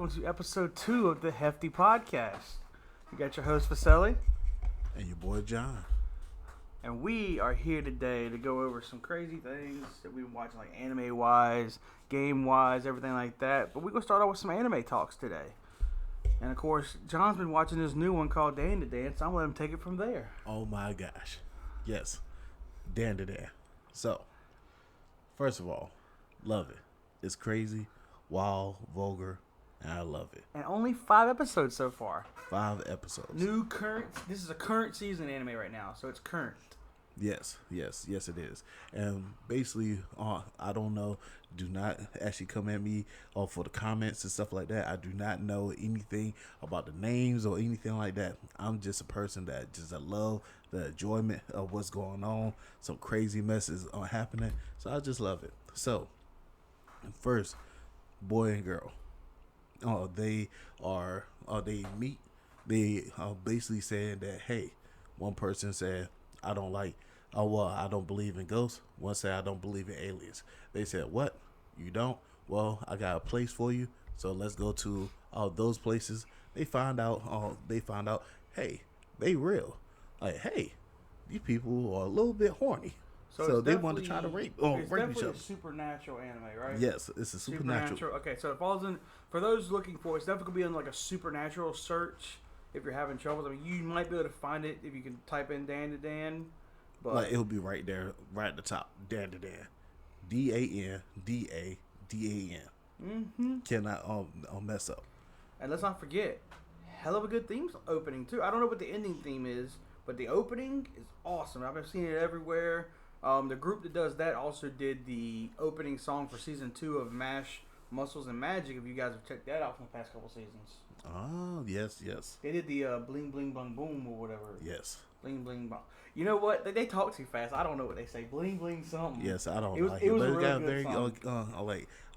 welcome to episode 2 of the Heftty podcast. You got your host, Vaselli, And your boy John. and we are here today to go over some crazy things that we've been watching, like anime-wise, game-wise, everything like that. But we're going to start off with some anime talks today. And, of course, John's been watching this new one called Dan to Dance. I'm going to let him take it from there. Oh my gosh. Yes. Dan to Dan. So, first of all, love it. It's crazy, wild, vulgar, and I love it. And only 5 episodes so far. 5 episodes. New current. This is a current season anime right now, so it's current. Yes it is. And basically, I don't know, do not actually come at me for the comments and stuff like that. I do not know anything about the names or anything like that. I'm just a person that just love the enjoyment of what's going on. Some crazy messes are happening, so I just love it. So, first, boy and girl, they meet. They are basically saying that, hey, one person said, I don't believe in ghosts. One said, I don't believe in aliens. They said, what? You don't? Well, I got a place for you. So let's go to those places. They find out, hey, they real. Like, hey, these people are a little bit horny. So they want to try to rape each other. It's definitely a supernatural anime, right? Yes, it's a supernatural. Okay, so it falls in, for those looking for it, it's definitely going to be in like a supernatural search if you're having trouble. I mean, you might be able to find it if you can type in Dan to Dan. But like, it'll be right there, right at the top. Dan to Dan. DANDADAN. Mm-hmm. Cannot mess up. And let's not forget, hell of a good theme opening, too. I don't know what the ending theme is, but the opening is awesome. I've been seeing it everywhere. The group that does that also did the opening song for season 2 of MASH Muscles and Magic, if you guys have checked that out from the past couple seasons. Oh, yes. They did the Bling Bling Bang Boom or whatever. Yes. Bling Bling Bang. You know what? They talk too fast. I don't know what they say. Bling Bling something. Yes, I don't like it. It was but a it really got good very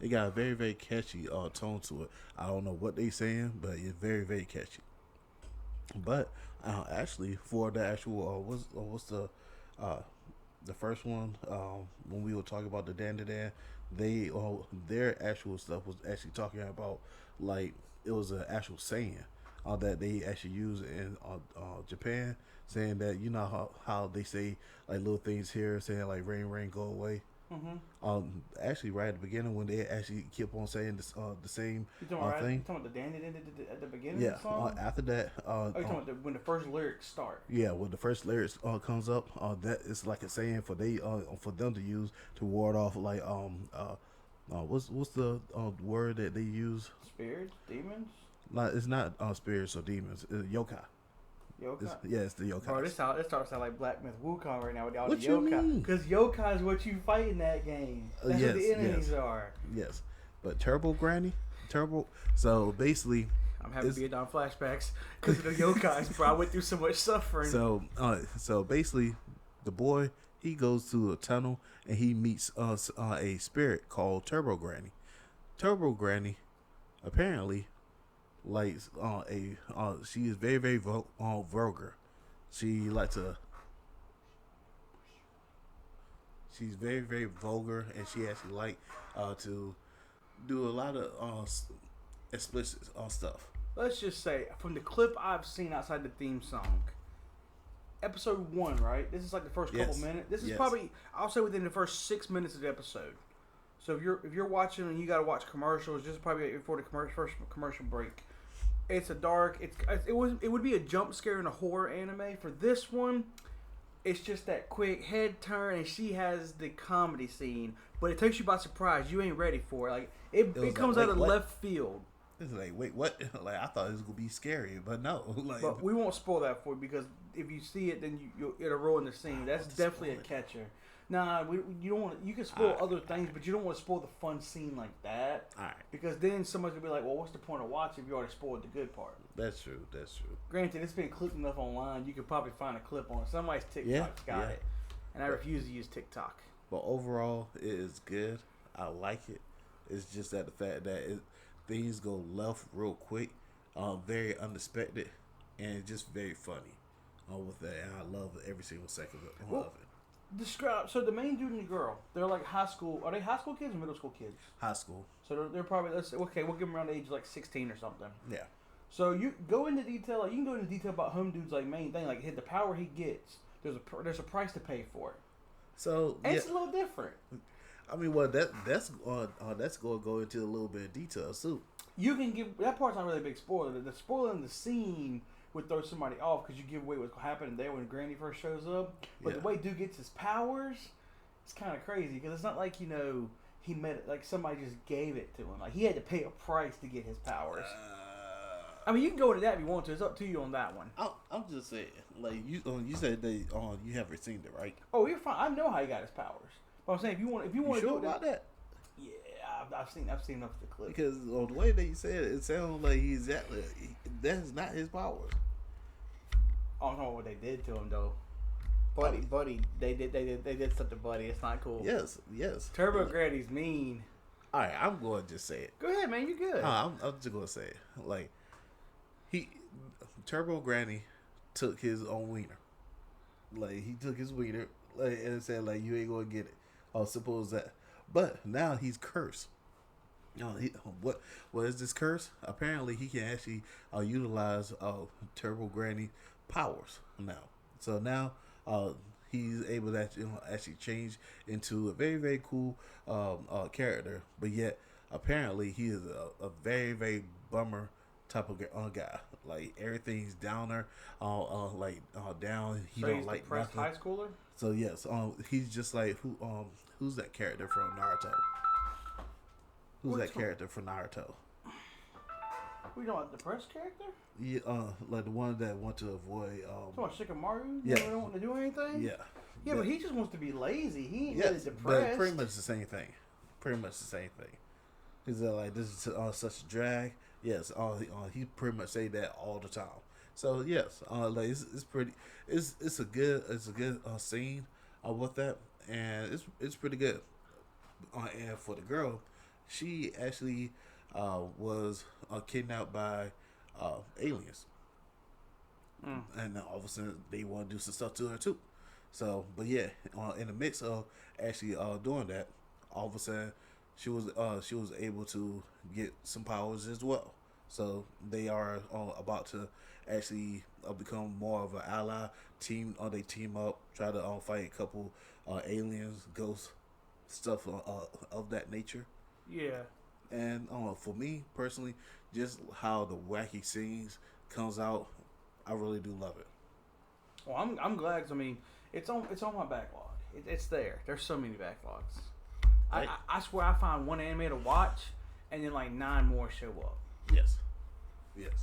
it got a very, very catchy tone to it. I don't know what they saying, but it's very, very catchy. But actually, for the actual what's the first one, when we were talking about the Dan to Dan, they their actual stuff was actually talking about, like, it was an actual saying that they actually use in Japan, saying that, you know how they say, like, little things here, saying like rain, rain, go away. Mm-hmm. Actually, right at the beginning, when they actually kept on saying this, the same thing. You talking about the Dan at the beginning of the song? After that. You talking about when the first lyrics start? Yeah, when the first lyrics comes up, that is like a saying for them to use to ward off, like, what's the word that they use? Spirits, demons. Like, it's not spirits or demons. It's yokai. Yokai? It's the yokai. Bro, this starts to sound like Black Myth Wukong right now with all What the you yokai. mean? Because yokai is what you fight in that game. That's what the enemies are. Yes, but Turbo Granny, So basically, I'm having Vietnam flashbacks because of the yokais, bro. I went through so much suffering. So basically, the boy, he goes to a tunnel and he meets a spirit called Turbo Granny. Turbo Granny, apparently, like she is very, very vulgar. She's very, very vulgar, and she actually like to do a lot of explicit stuff. Let's just say, from the clip I've seen outside the theme song, episode 1, right? This is like the first couple minutes. This is probably, I'll say, within the first 6 minutes of the episode. So if you're watching and you got to watch commercials, just probably before the first commercial break. It's a dark. It would be a jump scare in a horror anime. For this one, it's just that quick head turn, and she has the comedy scene, but it takes you by surprise. You ain't ready for it. Like it comes out of left field. It's like, wait, what? Like, I thought it was gonna be scary, but no. Like, but we won't spoil that for you, because if you see it, then it'll ruin the scene. That's definitely a catcher. Nah, you don't want. You can spoil other things, but you don't want to spoil the fun scene like that. All right. Because then somebody's gonna be like, "Well, what's the point of watching if you already spoiled the good part?" That's true. Granted, it's been clipped enough online. You could probably find a clip on it. Somebody's TikTok's got it, and I refuse to use TikTok. But overall, it is good. I like it. It's just that the fact that things go left real quick, very unexpected, and just very funny with that. And I love every single second of it. Describe. So the main dude and the girl, they're like high school. Are they high school kids or middle school kids? High school. So they're probably okay. We'll give them around the age of like 16 or something. Yeah. So you go into detail. Like, you can go into detail about home dude's like main thing. Like the power he gets. There's a price to pay for it. So and it's a little different. I mean, well, that's going to go into a little bit of detail too. You can give that part's not really a big spoiler. The spoiler in the scene would throw somebody off because you give away what's happening there when Granny first shows up. But the way dude gets his powers, it's kind of crazy because it's not like he met it like somebody just gave it to him. Like he had to pay a price to get his powers. I mean, you can go into that if you want to. It's up to you on that one. I'm just saying, like you said you haven't seen it, right? Oh, you're fine. I know how he got his powers. But I'm saying if you want to sure do about that? Yeah, I've seen enough of the clip. Because on the way that you said it, it sounds like that's not his powers. I don't know what they did to him though. Buddy, they did stuff to Buddy. It's not cool. Yes. Turbo Granny's mean. All right, I'm going to just say it. Go ahead, man. You good? I'm just going to say it. Like Turbo Granny took his own wiener. Like he took his wiener, like, and said like you ain't gonna get it. Or suppose that, but now he's cursed. What is this curse? Apparently, he can actually utilize Turbo Granny powers now. So now he's able to actually change into a very, very cool character. But yet, apparently, he is a very, very bummer type of guy. Like everything's downer, down. He so don't he's like depressed nothing. high schooler. So yes, he's just like who's that character from Naruto? Who's that character from Naruto? We know a depressed character? Yeah, like the one that want to avoid. Shikamaru? Yeah. Don't want to do anything? Yeah. Yeah, but he just wants to be lazy. He ain't really depressed. But pretty much the same thing. He's like, this is such a drag. Yes, he pretty much say that all the time. So yes, like it's pretty. It's a good scene with that, and it's pretty good. And for the girl, she actually was kidnapped by aliens, and all of a sudden they want to do some stuff to her too. So, but yeah, in the mix of actually doing that, all of a sudden she was able to get some powers as well. So they are about to actually become more of an ally team. They team up, try to fight a couple aliens, ghosts, stuff of that nature. Yeah. And for me personally, just how the wacky scenes comes out, I really do love it. Well, I'm glad. 'Cause, I mean, it's on my backlog. It's there. There's so many backlogs. I swear I find one anime to watch, and then like 9 more show up. Yes.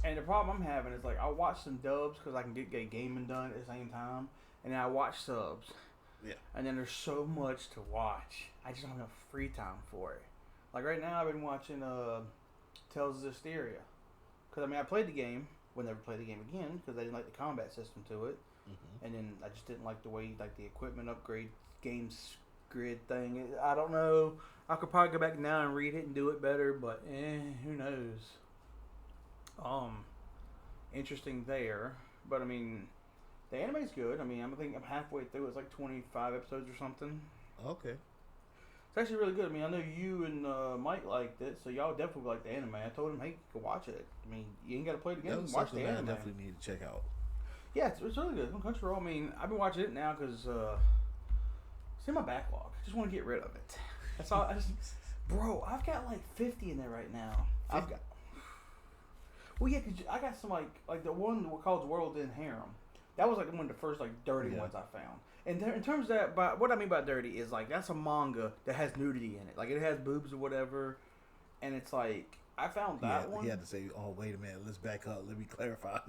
And the problem I'm having is like I watch some dubs because I can get gaming done at the same time, and then I watch subs. Yeah. And then there's so much to watch. I just don't have enough free time for it. Like right now, I've been watching Tales of Hysteria, because I mean I played the game. We'll never play the game again because I didn't like the combat system to it, and then I just didn't like the way the equipment upgrade games grid thing. I don't know. I could probably go back now and read it and do it better, but who knows? Interesting there, but I mean, the anime's good. I mean, I think I'm halfway through. It's like 25 episodes or something. Okay. It's actually really good. I mean, I know you and Mike liked it, so y'all definitely like the anime. I told him, hey, you can watch it. I mean, you ain't got to play the game. Watch the anime. I definitely need to check out. Yeah, it's really good. On Crunchyroll, I mean, I've been watching it now because it's in my backlog. I just want to get rid of it. That's all. Bro, I've got like 50 in there right now. I've got. Well, yeah, cause I got some like the one called World in Harem. That was like one of the first dirty ones I found. And in terms of that, but what I mean by dirty is that's a manga that has nudity in it. Like it has boobs or whatever, and it's like I found that one. He had to say, "Oh, wait a minute, let's back up. Let me clarify."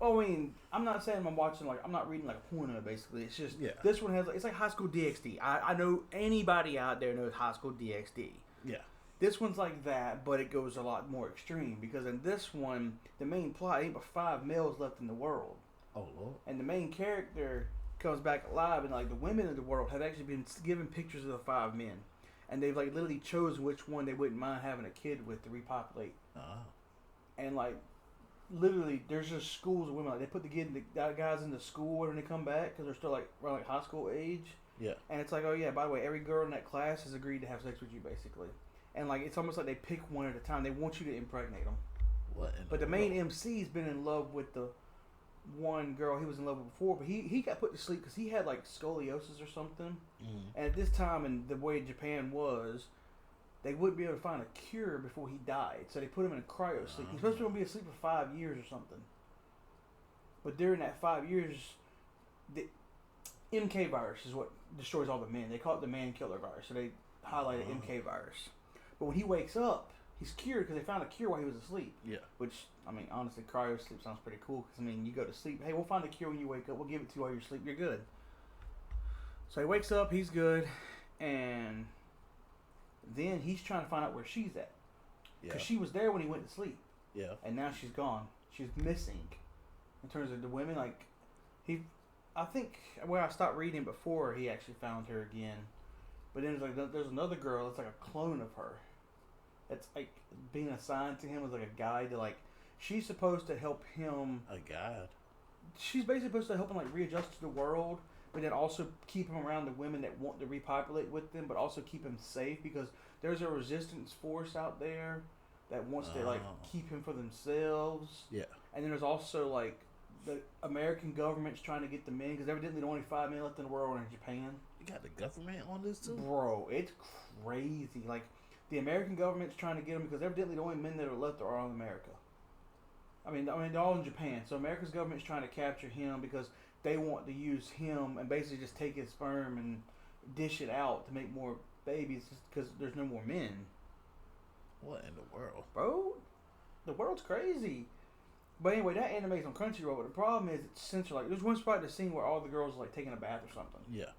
Oh, I mean, I'm not saying I'm watching I'm not reading a porno. Basically, it's just this one has it's like High School DxD. I know anybody out there knows High School DxD. Yeah. This one's like that, but it goes a lot more extreme because in this one, the main plot ain't but 5 males left in the world. Oh Lord! And the main character comes back alive, and the women in the world have actually been given pictures of the 5 men, and they've literally chosen which one they wouldn't mind having a kid with to repopulate. And literally, there's just schools of women. They put the guys into school when they come back because they're still around high school age, Yeah. And it's like, oh yeah, by the way, every girl in that class has agreed to have sex with you, basically. And like, it's almost like they pick one at a time. They want you to impregnate them. What? But the main MC's been in love with the one girl he was in love with before, but he got put to sleep because he had like scoliosis or something. And at this time, and the way Japan was, they wouldn't be able to find a cure before he died, so they put him in a cryo sleep. He's supposed to be asleep for 5 years or something. But during that 5 years, the MK virus is what destroys all the men. They call it the man killer virus, so they highlighted MK virus. But when he wakes up, he's cured because they found a cure while he was asleep. Yeah. Which, I mean, honestly, cryo sleep sounds pretty cool because, I mean, you go to sleep. Hey, we'll find a cure when you wake up. We'll give it to you while you're asleep. You're good. So he wakes up. He's good. And then he's trying to find out where she's at. Because she was there when he went to sleep. Yeah. And now she's gone. She's missing. In terms of the women, like, I think where I stopped reading before he actually found her again. But then there's another girl that's like a clone of her. It's like being assigned to him as like a guide to like, she's supposed to help him. A guide? She's basically supposed to help him like readjust to the world, but then also keep him around the women that want to repopulate with them, but also keep him safe because there's a resistance force out there that wants to like keep him for themselves. Yeah. And then there's also like the American government's trying to get the men because evidently there are only 5 men left in the world in Japan. You got the government on this too? Bro, it's crazy. Like, the American government's trying to get him because evidently the only men that are left are all in America. I mean, they're all in Japan. So America's government's trying to capture him because they want to use him and basically just take his sperm and dish it out to make more babies because there's no more men. What in the world? Bro, the world's crazy. But anyway, that anime's on Crunchyroll. But the problem is it's censored. Like, there's one spot in the scene where all the girls are like taking a bath or something. Yeah.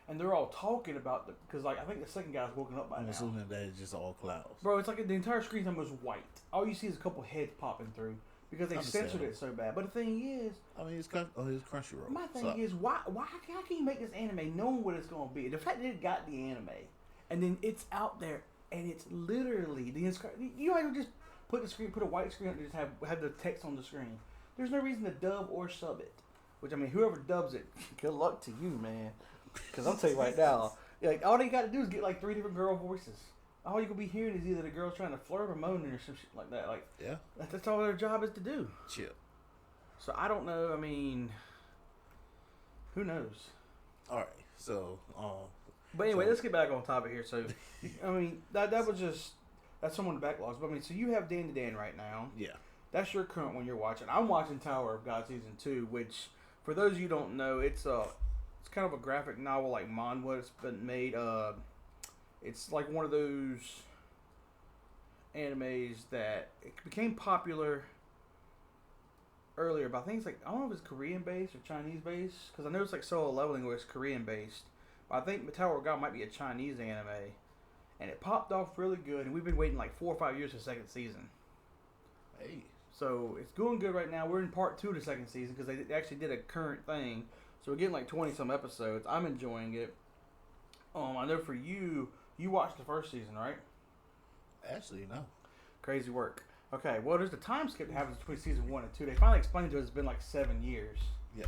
And they're all talking about because like I think the second guy's woken up by now. I'm assuming that it's just all clouds. Bro, it's like the entire screen's almost white. All you see is a couple heads popping through because they censored it so bad. But the thing is, I mean, it's Crunchyroll. My thing is, how can you make this anime knowing what it's going to be? The fact that it got the anime and then it's out there and it's literally you might just put a white screen up and just have the text on the screen. There's no reason to dub or sub it. Which I mean, whoever dubs it, good luck to you, man. Because I'll tell you right now, like all they got to do is get like 3 different girl voices. All you can be hearing is either the girl trying to flirt or moaning or some shit like that. Like, yeah, that's all their job is to do. Chill. So I don't know. I mean, who knows? All right. So, but anyway, let's get back on topic here. So, I mean, that's some of the backlogs. But I mean, so you have Dan to Dan right now. Yeah. That's your current one you're watching. I'm watching Tower of God season 2, which for those of you who don't know, it's kind of a graphic novel like manhwa. It's been made. It's like one of those animes that it became popular earlier, but I think it's like, I don't know if it's Korean based or Chinese based, because I know it's like Solo Leveling where it's Korean based, but I think Tower of God might be a Chinese anime, and it popped off really good, and we've been waiting like 4 or 5 years for the second season. Hey. So it's going good right now. We're in part 2 of the second season because they actually did a current thing. So we're getting like 20 some episodes. I'm enjoying it. I know for you watched the first season, right? Actually, no. Crazy work. Okay, well, there's the time skip that happens between season 1 and 2. They finally explained to us it's been like 7 years. Yeah.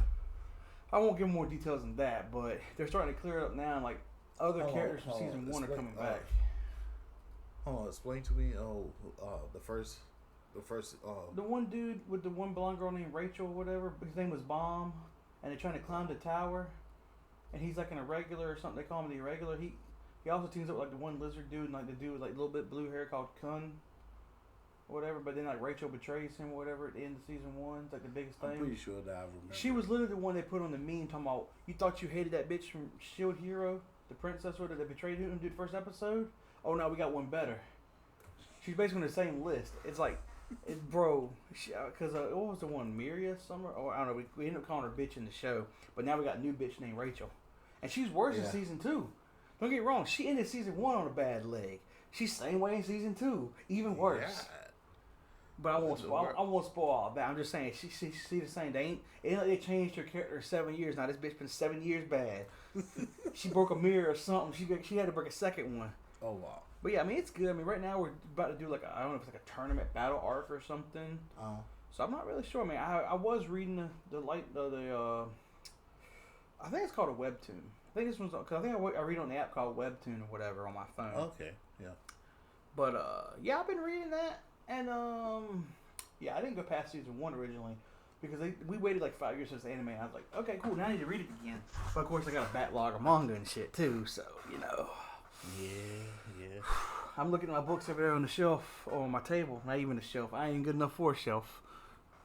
I won't give more details than that, but they're starting to clear it up now. And like other characters from season 1 are coming back. Hold on, explain to me. The first. The one dude with the one blonde girl named Rachel or whatever. His name was Bomb. And they're trying to climb the tower, and he's like an irregular or something. They call him the irregular. He also teams up with like the one lizard dude and like the dude with like a little bit blue hair called Kun, or whatever. But then like Rachel betrays him or whatever at the end of season 1. It's like the biggest thing. I'm pretty sure that I remember. She was literally the one they put on the meme talking about, you thought you hated that bitch from Shield Hero, the princess or that betrayed him in the first episode? Oh no, we got one better. She's basically on the same list. It's like, bro, because what was the one, Miria Summer? Or I don't know. We ended up calling her bitch in the show, but now we got a new bitch named Rachel, and she's worse in season 2. Don't get me wrong. She ended season 1 on a bad leg. She's same way in season 2, even worse. Yeah. But I won't spoil all that. I'm just saying she the same. They changed her character 7 years now. This bitch been 7 years bad. She broke a mirror or something. She had to break a second one. Oh wow. But yeah, I mean, it's good. I mean, right now we're about to do like I don't know if it's like a tournament battle arc or something. So I'm not really sure. I mean, I was reading the I think it's called a webtoon. I think this one's because I think I read on the app called Webtoon or whatever on my phone. Okay, yeah. But yeah, I've been reading that, and yeah, I didn't go past season 1 originally because we waited like 5 years since the anime. And I was like, okay, cool, now I need to read it again. But of course, I got a backlog of manga and shit too, so you know. Yeah. I'm looking at my books over there on the shelf or on my table. Not even a shelf. I ain't good enough for a shelf.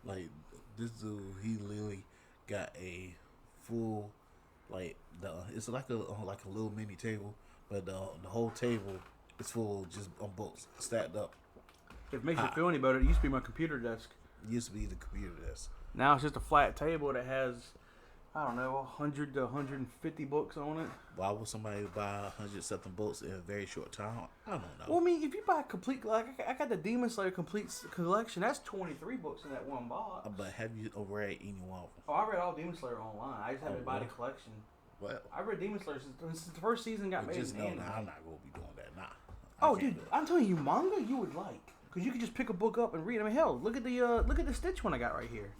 Like this dude, he literally got a full, like it's like a little mini table, but the whole table is full just on books stacked up. If it makes you feel any better, it used to be my computer desk. It used to be the computer desk. Now it's just a flat table that has, I don't know, 100 to 150 books on it. Why would somebody buy 100-something books in a very short time? I don't know. Well, I mean, if you buy a complete, like I got the Demon Slayer complete collection, that's 23 books in that one box. But have you read any one of them? Oh, I read all Demon Slayer online. I just haven't bought a collection. Well, I read Demon Slayer since the first season got made. Just in know anime. I'm not gonna be doing that. Nah. Oh, dude, I'm telling you, manga you would like because you could just pick a book up and read. I mean, hell, look at the Stitch one I got right here.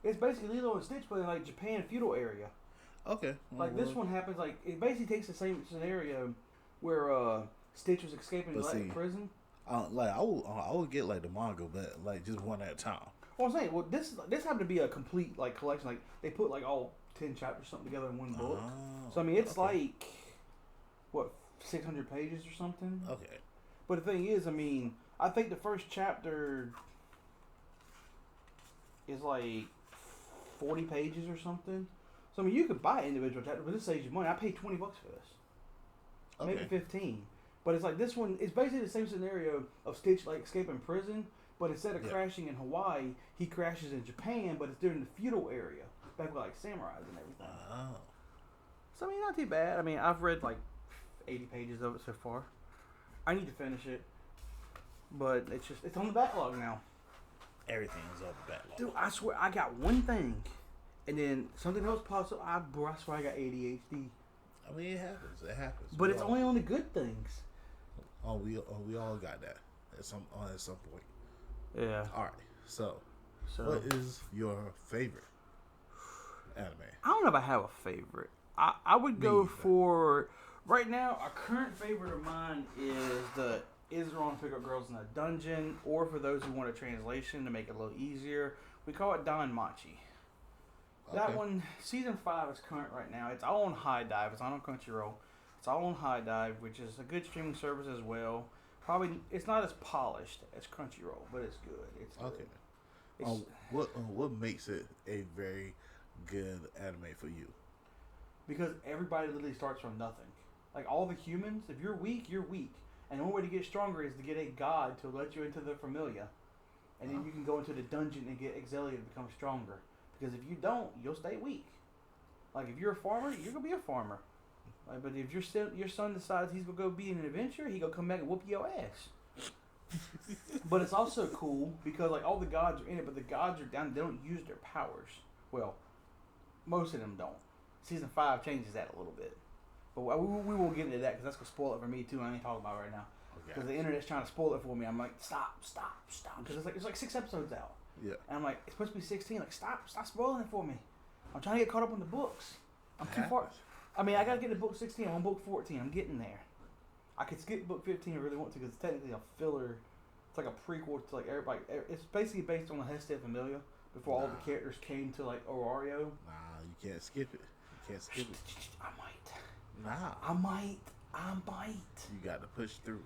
It's basically Lilo and Stitch, but in like Japan feudal area. Okay. Like this one happens like it basically takes the same scenario where Stitch was escaping prison. Like I would get like the manga, but like just one at a time. Well, I'm saying, this happened to be a complete like collection. Like they put like all 10 chapters something together in one book. Oh, So I mean, it's like what 600 pages or something. Okay. But the thing is, I mean, I think the first chapter is like 40 pages or something. So I mean, you could buy individual chapters, but this saves you money. I paid $20 for this, maybe 15. But it's like this one. It's basically the same scenario of Stitch like escaping prison, but instead of crashing in Hawaii, he crashes in Japan. But it's during the feudal area, back with like samurais and everything. Oh. So I mean, not too bad. I mean, I've read like 80 pages of it so far. I need to finish it, but it's on the backlog now. Everything is on the backlog. Dude, I swear I got one thing, and then something else pops up. I swear I got ADHD. I mean, it happens. It happens. But it's only on the good things. Oh, we all got that at some point. Yeah. All right. So what is your favorite anime? I don't know if I have a favorite. I would go for right now. A current favorite of mine is the Israel and Pickup Girls in a Dungeon, or for those who want a translation to make it a little easier, we call it Don Machi. That one, season 5 is current right now. It's all on High Dive. It's not on Crunchyroll. It's all on High Dive, which is a good streaming service as well. Probably it's not as polished as Crunchyroll, but it's good. It's good. Okay. What makes it a very good anime for you? Because everybody literally starts from nothing. Like all the humans, if you're weak, you're weak. And the only way to get stronger is to get a god to let you into the familia. And then you can go into the dungeon and get Exelia to become stronger. Because if you don't, you'll stay weak. Like if you're a farmer, you're going to be a farmer. Like, but if your son decides he's going to go be an adventurer, he going to come back and whoop your ass. But it's also cool because like all the gods are in it, but the gods are down. They don't use their powers. Well, most of them don't. Season 5 changes that a little bit. But we won't get into that because that's going to spoil it for me too. I ain't talking about it right now. Because the internet's trying to spoil it for me. I'm like, stop. Because it's like 6 episodes out. Yeah. And I'm like, it's supposed to be 16. Like, stop spoiling it for me. I'm trying to get caught up on the books. I'm too far. I mean, I got to get to book 16. I'm on book 14. I'm getting there. I could skip book 15 if I really want to because it's technically a filler. It's like a prequel to like everybody. It's basically based on the Heftty familia before all the characters came to like Orario. Nah, you can't skip it. I might. Nah. I might. You got to push through.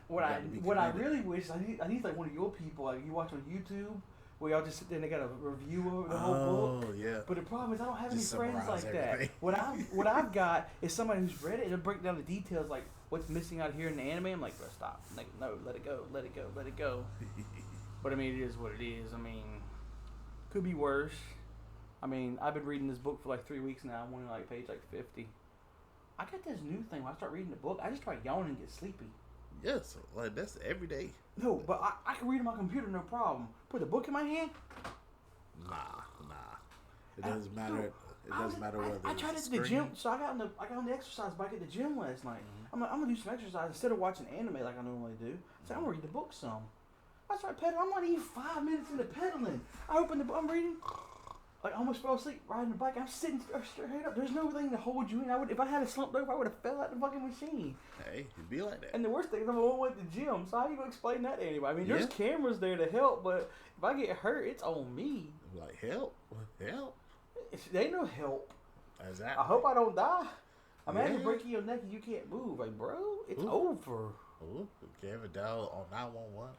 What I really wish I need like one of your people like you watch on YouTube where y'all just sit there and they got a review of the whole book. Oh yeah. But the problem is I don't have just any friends like that. What I've got is somebody who's read it and they'll break down the details like what's missing out here in the anime. I'm like, bro, stop. Like, no, let it go. But I mean, it is what it is. I mean, could be worse. I mean, I've been reading this book for like 3 weeks now. I'm on like page like 50. I got this new thing. When I start reading the book, I just start yawning and get sleepy. Yes, like that's every day. No, but I can read on my computer, no problem. Put a book in my hand? Nah. It doesn't matter. It doesn't matter whether I tried it at the gym. So I got on the exercise bike at the gym last night. I'm like, I'm gonna do some exercise instead of watching anime like I normally do. So I'm gonna read the book some. I start pedaling. I'm not even 5 minutes into pedaling. I open the book. I'm reading. Like, I almost fell asleep riding the bike. I'm sitting straight up. There's no thing to hold you in. If I had a slumped over, I would have fell out the fucking machine. Hey, it'd be like that. And the worst thing is I'm the one with the gym. So how you gonna explain that to anybody? I mean, there's cameras there to help, but if I get hurt, it's on me. Like, help. They ain't no help. Exactly. I hope I don't die. Imagine breaking your neck and you can't move. Like, bro, it's over. Ooh, you ever dial on 911?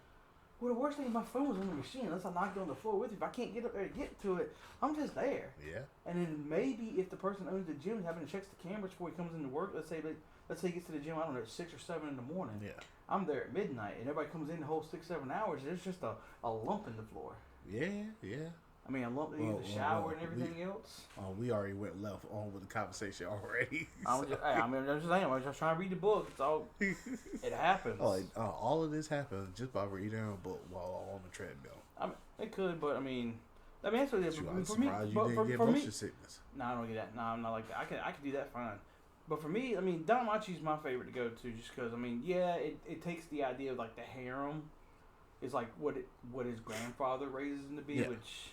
Well, the worst thing is my phone was on the machine. Unless I knocked it on the floor with you. If I can't get up there to get to it, I'm just there. Yeah. And then maybe if the person owns the gym is having to check the cameras before he comes into work, let's say he gets to the gym, I don't know, at 6 or 7 in the morning. Yeah. I'm there at midnight, and everybody comes in the whole 6-7 hours. There's just a lump in the floor. Yeah. I mean, a lump in the shower and everything else. We already went left on with the conversation already. I'm just saying. I was just trying to read the book. It's all. It happens. All of this happened just by reading a book while on the treadmill. I mean, it could, but I mean that's what it is. For me, you didn't get motion sickness. No, I don't get that. No, I'm not like that. I can do that fine. But for me, I mean, Danmachi's my favorite to go to, just because I mean, yeah, it takes the idea of like the harem is like what his grandfather raises him to be, which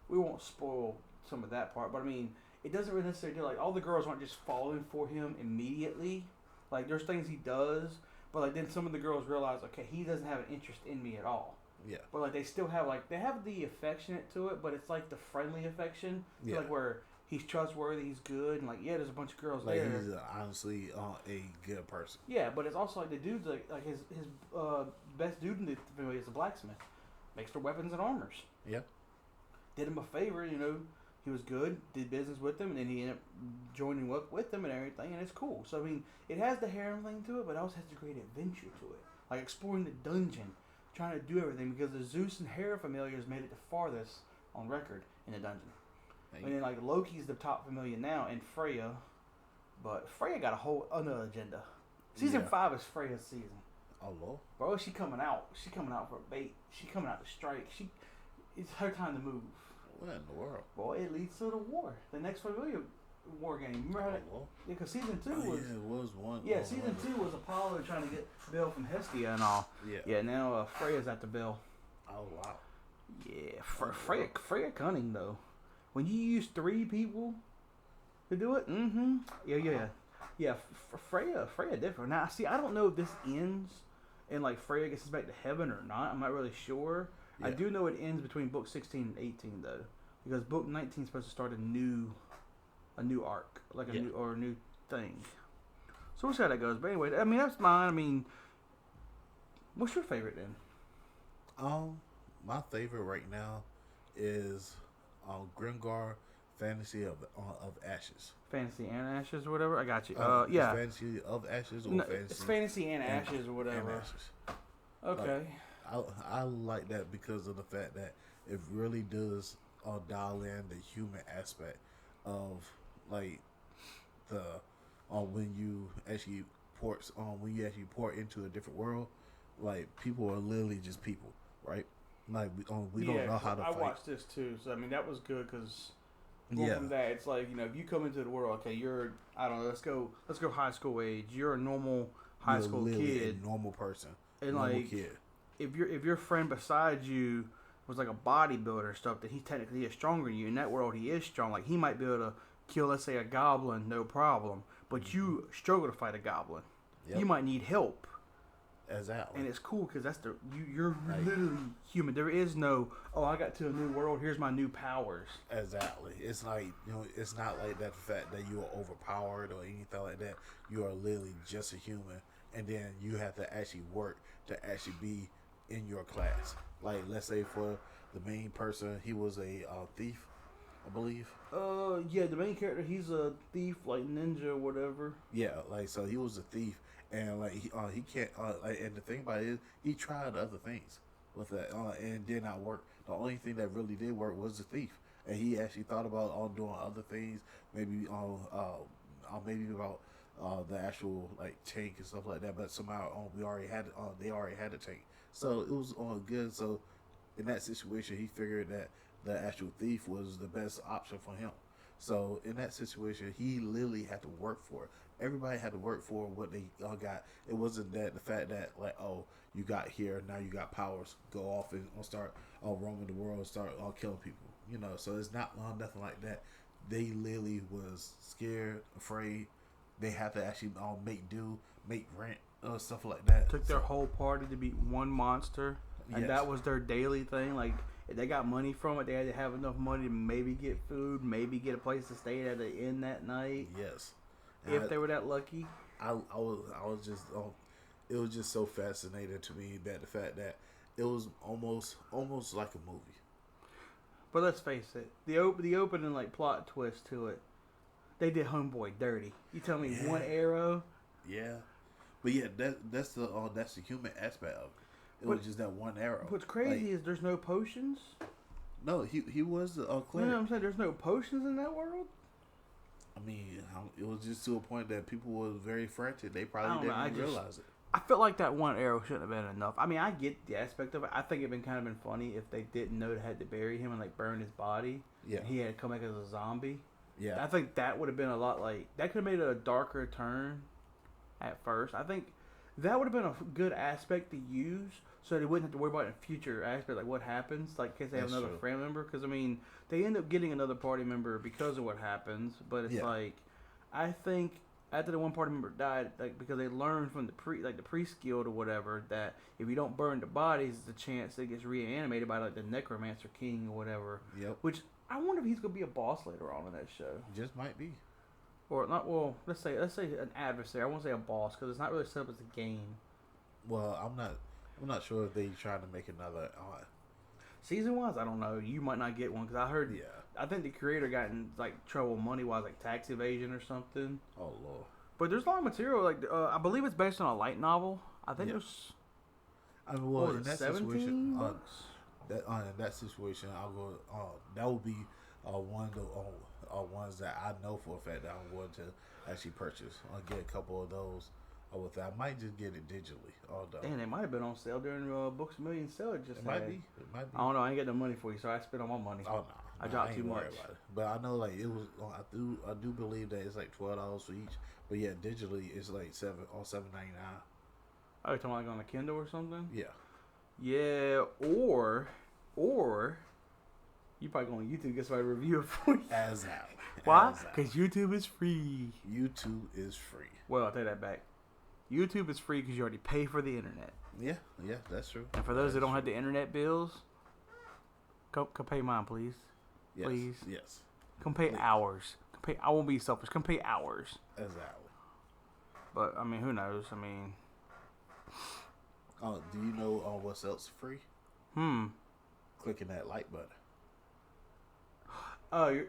we won't spoil some of that part. But I mean, it doesn't really necessarily do like all the girls aren't just falling for him immediately. Like there's things he does, but like then some of the girls realize, okay, he doesn't have an interest in me at all. Yeah. But like they still have they have the affectionate to it, but it's like the friendly affection. Yeah. Like where he's trustworthy, he's good, and like there's a bunch of girls there. He's honestly a good person. Yeah, but it's also like the dude's like his best dude in the family is a blacksmith, makes their weapons and armors. Yeah. Did him a favor, he was good, did business with them, and then he ended up joining up with them and everything, and it's cool. So I mean, it has the harem thing to it, but it also has the great adventure to it, like exploring the dungeon, trying to do everything because the Zeus and Hera familiars made it the farthest on record in the dungeon. And then like Loki's the top familiar now, and Freya, but Freya got a whole other agenda. Season 5 is Freya's season. Oh Lord, bro, she coming out. She coming out for a bait. She coming out to strike. It's her time to move. What in the world? Boy, it leads to the war. The next familiar war game. Remember how that? Yeah, because season 2 was. Yeah, it was one. Yeah, season 2 was Apollo trying to get Bill from Heftty and all. Yeah. Yeah. Now Freya's at the Bill. Oh wow. Yeah, Freya cunning though. When you use 3 people to do it, yeah. Freya different. Now, see, I don't know if this ends and like Freya gets back to heaven or not. I'm not really sure. Yeah. I do know it ends between book 16 and 18 though, because book 19 is supposed to start a new arc, like a new thing. So we'll see how that goes. But anyway, I mean that's mine. I mean, what's your favorite then? My favorite right now is Grimgar Fantasy of Ashes. Fantasy and Ashes or whatever? I got you. Yeah. Fantasy of Ashes or Fantasy? It's Fantasy and Ashes or whatever. And Ashes. Okay. I like that because of the fact that it really does dial in the human aspect of like the when you actually port into a different world, like people are literally just people, right? Like we don't know how to fight. I watched this too, so I mean that was good because from that it's like if you come into the world, okay, you're let's go high school age. You're a normal high school kid, a normal person, and normal kid. If your friend beside you was like a bodybuilder and stuff, that he technically is stronger than you. In that world, he is strong. Like he might be able to kill, let's say, a goblin, no problem. But you struggle to fight a goblin. Yep. You might need help. Exactly. And it's cool because you're literally human. There is no, I got to a new world. Here's my new powers. Exactly. It's like it's not like that fact that you are overpowered or anything like that. You are literally just a human, and then you have to actually work to actually be in your class. Like let's say for the main person, he was a thief, I believe. Yeah, the main character, he's a thief, like ninja or whatever. Yeah, like so he was a thief. And like he can't and the thing about it is he tried other things with that and did not work. The only thing that really did work was the thief, and he actually thought about doing other things, maybe about the actual like tank and stuff like that. But somehow they already had a tank, so it was good. So in that situation, he figured that the actual thief was the best option for him. So in that situation, he literally had to work for it. Everybody had to work for what they got. It wasn't that the fact that like, you got here, now you got powers, go off and start roaming the world, start killing people. You know, so it's not nothing like that. They literally was scared, afraid. They had to actually make do, make rent, stuff like that. Took their whole party to beat one monster, and that was their daily thing. Like, if they got money from it, they had to have enough money to maybe get food, maybe get a place to stay at the inn that night. Yes, if they were that lucky. I was just it was just so fascinating to me that the fact that it was almost like a movie. But let's face it, the opening like plot twist to it, they did Homeboy dirty. You tell me one arrow. Yeah, but yeah, that's the human aspect of it. It was just that one arrow. What's crazy is there's no potions. No, he was a cleric. You know what I'm saying? There's no potions in that world. I mean, it was just to a point that people were very frantic. They probably didn't realize it. I felt like that one arrow shouldn't have been enough. I mean, I get the aspect of it. I think it'd been kind of been funny if they didn't know they had to bury him and like burn his body. Yeah. And he had to come back as a zombie. Yeah. I think that would have been a lot like that could have made it a darker turn at first. I think that would have been a good aspect to use so they wouldn't have to worry about it in future aspect, like what happens, like in case they have another family member. Because I mean, they end up getting another party member because of what happens. But it's like, I think after the one party member died, like because they learned from the pre-skilled or whatever that if you don't burn the bodies, there's a chance it gets reanimated by like the Necromancer King or whatever. Yep. Which I wonder if he's gonna be a boss later on in that show. Just might be. Or not. Well, let's say an adversary. I won't say a boss because it's not really set up as a game. Well, I'm not sure if they trying to make another. Season wise, I don't know. You might not get one because I heard. Yeah. I think the creator got in like trouble money wise, like tax evasion or something. Oh Lord. But there's a lot of material. Like I believe it's based on a light novel. I think there's. I mean, well, in that situation, in that situation, I'll go. That would be one of the ones that I know for a fact that I'm going to actually purchase. I'll get a couple of those. With that, I might just get it digitally. Damn, they might have been on sale during Books A Million sale. It might be. I don't know. I ain't getting no money for you, so I spent all my money. Oh no, I dropped too much. But I know like it was. I do believe that it's like $12 for each. But yeah, digitally it's like $7.99. Oh, you're talking like on a Kindle or something? Yeah. Yeah, or you probably go on YouTube and get somebody to review it for you. As how? Why? Because YouTube is free. YouTube is free. Well, I'll take that back. YouTube is free because you already pay for the internet. Yeah, that's true. And for those that don't have the internet bills, come pay mine, please. Yes, please. Yes. Come pay hours. I won't be selfish. Come pay hours. Exactly. But I mean, who knows? I mean, do you know what's else free? Clicking that like button. Oh,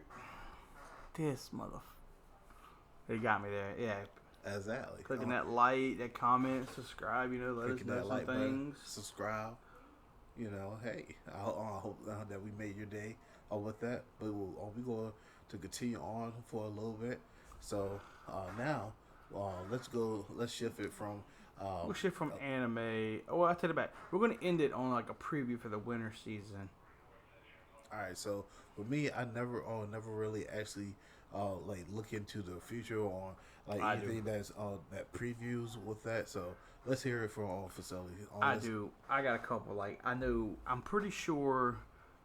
this motherfucker. You got me there. Yeah. Exactly. Clicking that like, that comment, subscribe. Let us know some things. Button, subscribe. Hey, I hope that we made your day with that. But we're going to continue on for a little bit. So now, let's shift it from. We'll shift from anime. Oh, I'll take it back. We're going to end it on like a preview for the winter season. All right. So for me, I never really actually like look into the future on like anything that's that previews with that. So let's hear it from Facility. I got a couple. Like I'm pretty sure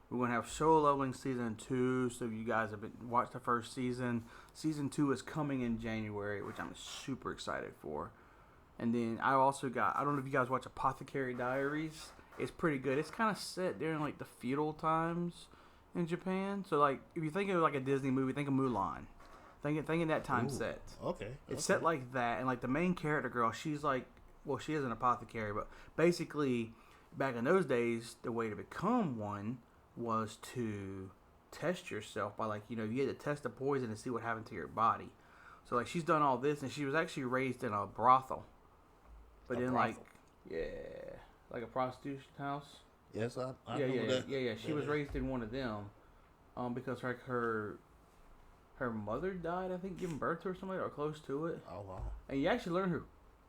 we're gonna have Solo Leveling season 2. So if you guys have watched the first season, season 2 is coming in January, which I'm super excited for. And then I also got, I don't know if you guys watch Apothecary Diaries. It's pretty good. It's kind of set during like the feudal times in Japan. So like if you think of like a Disney movie, think of Mulan. Think in that time set. Okay. It's set like that, and like the main character girl, she's like, well, she is an apothecary, but basically back in those days, the way to become one was to test yourself by like, you had to test the poison and see what happened to your body. So like she's done all this, and she was actually raised in a brothel. But then like a prostitution house. Yes, I know that. Yeah. She was raised in one of them, because her mother died, I think, giving birth to her, or something, or close to it. Oh wow! And you actually learn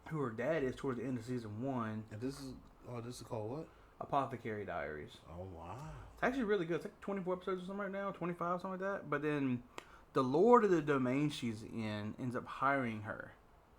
who her dad is towards the end of season 1. And this is called what? Apothecary Diaries. Oh wow! It's actually really good. It's like 24 episodes or something right now, 25, something like that. But then the Lord of the domain she's in ends up hiring her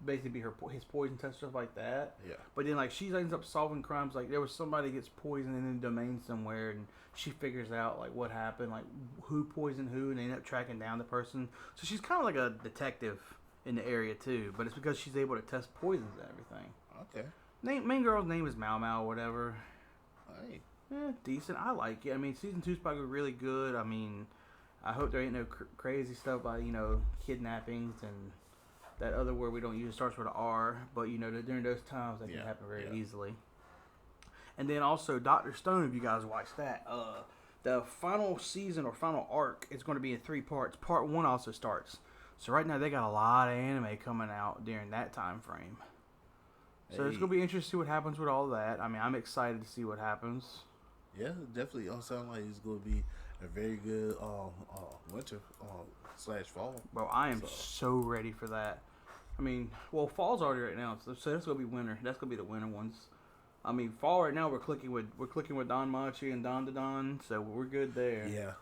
basically be his poison test, stuff like that. Yeah. But then like she ends up solving crimes. Like there was somebody gets poisoned in a domain somewhere, and she figures out like what happened, like who poisoned who, and they end up tracking down the person. So she's kind of like a detective in the area too. But it's because she's able to test poisons and everything. Okay. Main girl's name is Mau Mau or whatever. Hey. Decent. I like it. I mean, season 2's probably really good. I mean, I hope there ain't no crazy stuff like, kidnappings and that other word we don't use starts with an R. But, during those times, that can happen very easily. And then also, Dr. Stone, if you guys watch that, the final season or final arc is going to be in 3 parts. Part 1 also starts. So right now, they got a lot of anime coming out during that time frame. So it's going to be interesting to see what happens with all that. I mean, I'm excited to see what happens. Yeah, definitely. Sound like it's going to be a very good winter / fall. Bro, I am so ready for that. I mean, well, fall's already right now, so that's going to be winter. That's going to be the winter ones. I mean, fall right now we're clicking with Don Machi and Don Don, so we're good there. Yeah.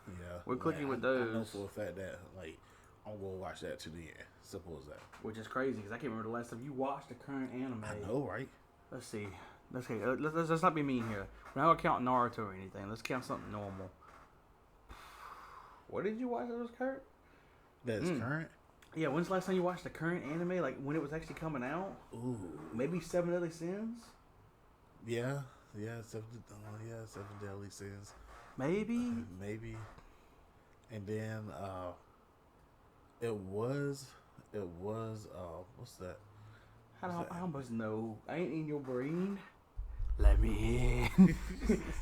We're clicking with those. I know for a fact that I'm gonna watch that to the end. Simple as that. Which is crazy because I can't remember the last time you watched the current anime. I know, right? Let's see. Let's not be mean here. We're not gonna count Naruto or anything. Let's count something normal. What did you watch that was current? That's current? Yeah, when's the last time you watched the current anime? Like when it was actually coming out? Ooh. Maybe 7 Deadly Sins? Yeah, 7 Deadly Sins. Maybe. And then it was what's that? How much know? I ain't in your brain. Let me in.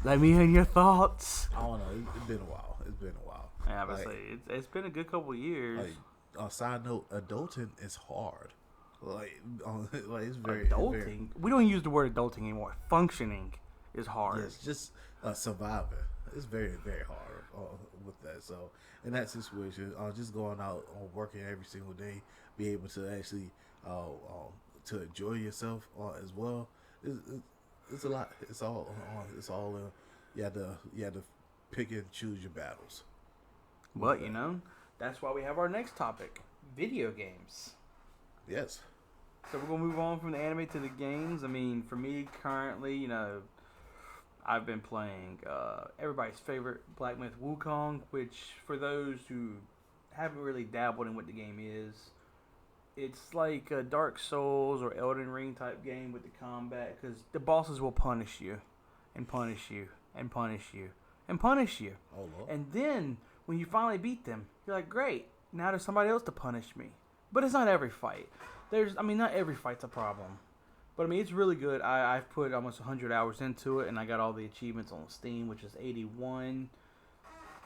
Let me in your thoughts. I don't know. It's been a while. Yeah, but it's been a good couple of years. On side note, adulting is hard. It's very adulting. Very, we don't use the word adulting anymore. Functioning is hard. Yes, just surviving. It's very very hard with that. So in that situation, just going out working every single day, be able to actually to enjoy yourself as well. It's a lot. It's all. You have to pick and choose your battles. But that's why we have our next topic: video games. Yes. So we're gonna move on from the anime to the games. I mean, for me currently, I've been playing everybody's favorite Black Myth Wukong, which for those who haven't really dabbled in what the game is, it's like a Dark Souls or Elden Ring type game with the combat, because the bosses will punish you, and punish you, and punish you, and punish you. Oh, Lord. And then when you finally beat them, you're like, great, now there's somebody else to punish me. But it's not every fight. Not every fight's a problem. But I mean, it's really good. I've put almost 100 hours into it, and I got all the achievements on Steam, which is 81.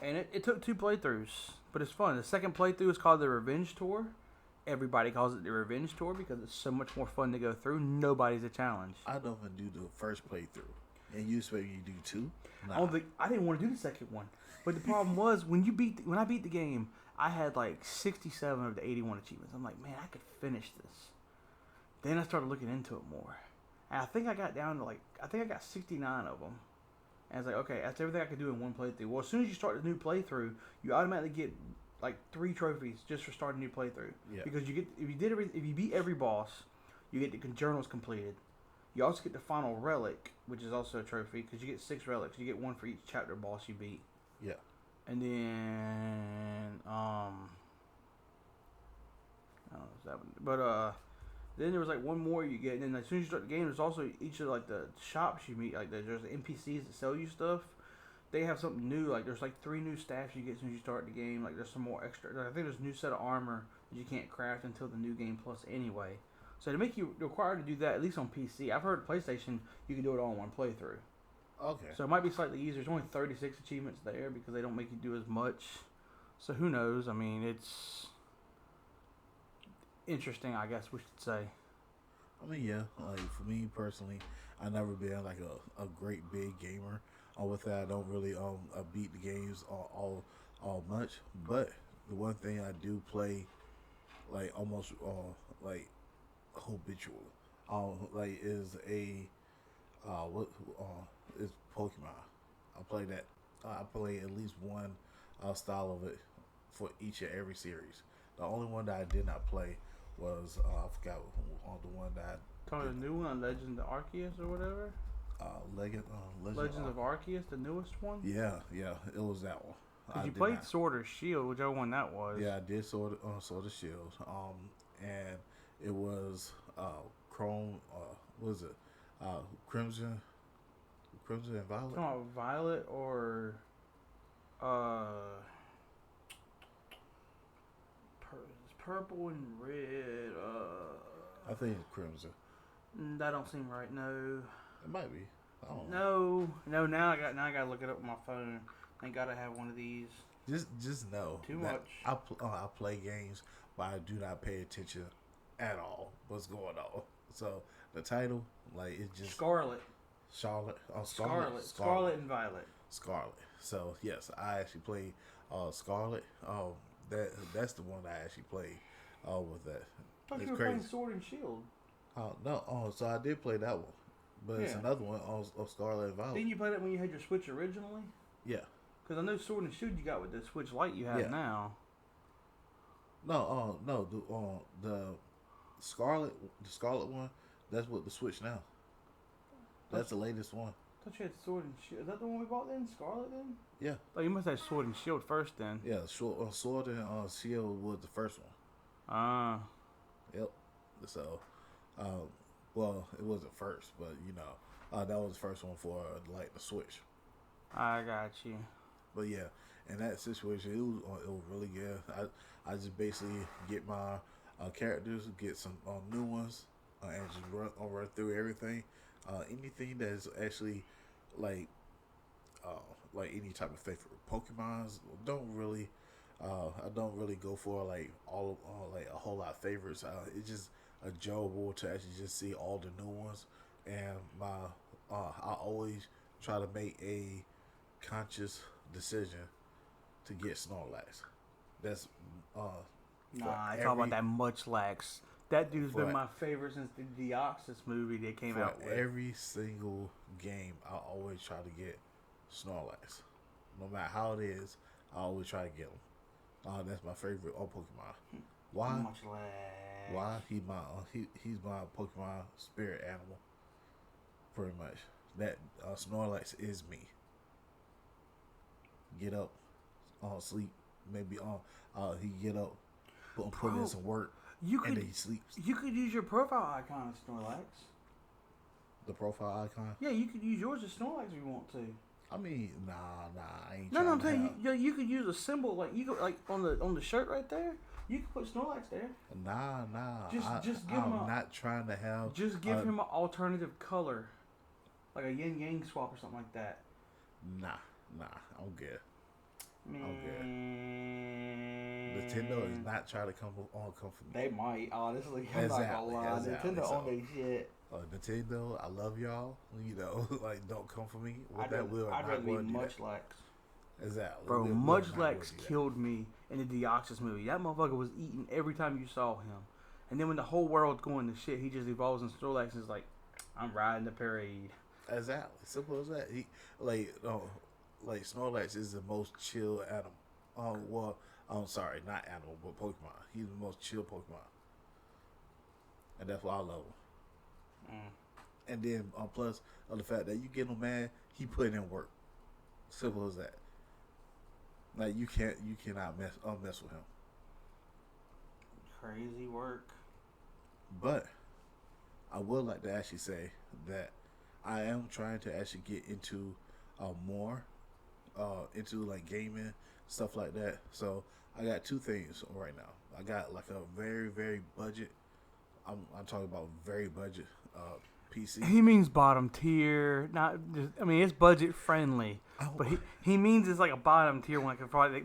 And it took 2 playthroughs, but it's fun. The second playthrough is called the Revenge Tour. Everybody calls it the Revenge Tour because it's so much more fun to go through. Nobody's a challenge. I don't even do the first playthrough, and you expect me to do 2? Nah. I didn't want to do the second one, but the problem was when I beat the game, I had like 67 of the 81 achievements. I'm like, man, I could finish this. Then I started looking into it more, and I think I got down to 69 of them. And I was like, okay, that's everything I could do in one playthrough. Well, as soon as you start the new playthrough, you automatically get like 3 trophies just for starting a new playthrough. Yeah. Because you get if you beat every boss, you get the journals completed. You also get the final relic, which is also a trophy because you get 6 relics. You get 1 for each chapter boss you beat. Yeah. And then then there was like 1 more you get, and then as soon as you start the game, there's also each of like the shops you meet, like there's NPCs that sell you stuff. They have something new, like there's like 3 new staffs you get as soon as you start the game. Like there's some more extra. I think there's a new set of armor that you can't craft until the new game plus anyway. So to make you required to do that, at least on PC, I've heard PlayStation you can do it all in one playthrough. Okay. So it might be slightly easier. There's only 36 achievements there because they don't make you do as much. So who knows? I mean, it's interesting, I guess we should say. I mean, yeah. Like for me personally, I've never been like a great big gamer. With that, I don't really beat the games all much. But the one thing I do play, like almost like habitual, is is Pokemon. I play that. I play at least one style of it for each and every series. The only one that I did not play was I forgot on the one that. Talking the new one, Legend of Arceus or whatever. Legends of Arceus, the newest one. Yeah, it was that one. Cause you played Sword or Shield, whichever one that was. Yeah, I did Sword of Shield. And it was Chrome. What was it? Crimson and Violet. Talking about Violet or purple and red. I think it's Crimson. That don't seem right. No. It might be. I don't know. No. Now I gotta look it up on my phone. I gotta have one of these. Just know. Too much. I play games, but I do not pay attention at all what's going on. So the title, like, it's just Scarlet. Scarlet And Violet. Scarlet. So yes, I actually played Scarlet. That's the one I actually played. With that. I thought you were playing Sword and Shield. No. So I did play that one, but it's another one of Scarlet and Violet. Didn't you play that when you had your Switch originally? Yeah. Because I know Sword and Shield you got with the Switch Lite you have now. No. The Scarlet one. That's with the Switch now. That's the latest one. I thought you had Sword and Shield. Is that the one we bought then? Scarlet then? Yeah. Oh, you must have Sword and Shield first then. Yeah, Sword and Shield was the first one. Yep. So, well, it wasn't first, but that was the first one for like the Switch. I got you. But yeah, in that situation, it was really good. I just basically get my characters, get some new ones, and just run through everything. Anything that's actually like any type of favorite Pokemons, I don't really go for like like a whole lot of favorites. It's just enjoyable to actually just see all the new ones, and I always try to make a conscious decision to get Snorlax. That's I talk about that Munchlax. That dude's been my favorite since the Deoxys movie they came out with. Every single game, I always try to get Snorlax. No matter how it is, I always try to get him. That's my favorite Pokemon. Why? Munchlax. Why? He's my Pokemon spirit animal. Pretty much. That Snorlax is me. Get up, sleep. Maybe he get up, put in some work. And then he sleeps. You could use your profile icon as Snorlax. The profile icon? Yeah, you could use yours as Snorlax if you want to. I mean, nah, I ain't. No, I'm telling you, you could use a symbol like you could, like on the shirt right there. You could put Snorlax there. Nah. Just give him. I'm not trying to have. Just give him an alternative color, like a yin yang swap or something like that. Nah, I'm good. Man. I'm good. Nintendo is not trying to come for me. They might, honestly. I'm not gonna lie. Nintendo on their shit. Nintendo, I love y'all. Like, don't come for me. I'd rather be Munchlax. Exactly. Bro, Munchlax killed me in the Deoxys movie. That motherfucker was eating every time you saw him. And then when the whole world's going to shit, he just evolves in Snorlax and is like, I'm riding the parade. Exactly. Simple as that. He like Snorlax is the most chill animal. I'm sorry, not animal, but Pokemon. He's the most chill Pokemon, and that's why I love him. And then plus the fact that you get him mad, he put in work. Simple as that. Like you cannot mess with him. Crazy work. But I would like to actually say that I am trying to actually get into more into like gaming, stuff like that. So I got two things right now. I got like a very, very budget. I'm talking about very budget PC. He means bottom tier, not just, I mean, it's budget friendly, but he means it's like a bottom tier one.